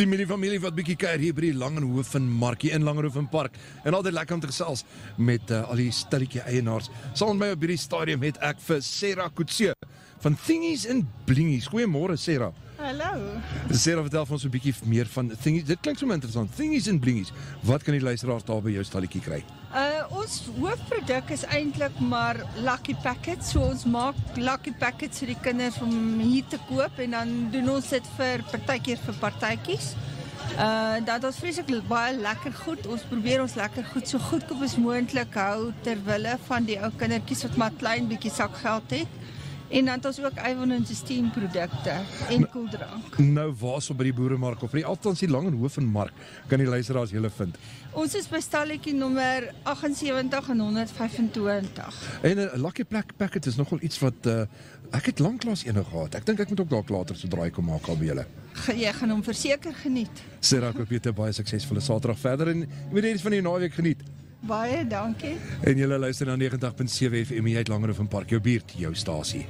Die familie wat bietjie kuier hier by die Langenhoven Markie in Langenhoven Park. En altyd lekker om te gesels met al die stilletjie eienaars. Saam met my op hierdie stadium het ek vir Sarah Coetzee van Thingies and Blingies. Goeiemôre Sarah. Hallo. Sarah, vertel vir ons 'n bietjie meer van Thingies. Dit klink so interessant. Thingies and Blingies. Wat kan die luisteraars daar by jou stalletjie kry? Ons hoofproduk is eintlik maar Lucky Packets. So ons maak Lucky Packets vir die kinders om hier te koop en dan doen ons dit vir partykeer vir partytjies. Dat ons vreeslik baie lekker goed. Ons probeer ons lekker goed so goedkoop as moontlik hou ter wille van die ou kindertjies wat maar klein bietjie sakgeld het. En dan het ons ook Avon en Justine produkte en koeldrank. Nou waarso by die boeremark of nie altans die Langenhoven Mark kan die luisteraars julle vind. Ons is by stalletjie nommer 78 en 125. En 'n Lucky Packet is nogal iets wat ek het lanklaas ene gehad. Ek dink ek moet ook dalk later so draai kom maak al by julle. Jy gaan hom verseker geniet. Sarah, ek hoop jy het 'n baie suksesvolle Saterdag verder en jy moet hierdie van die naweek geniet. Baie dankie. En julle luister na 90.7 FM uit Langenhoven Park, jou buurt, jou stasie.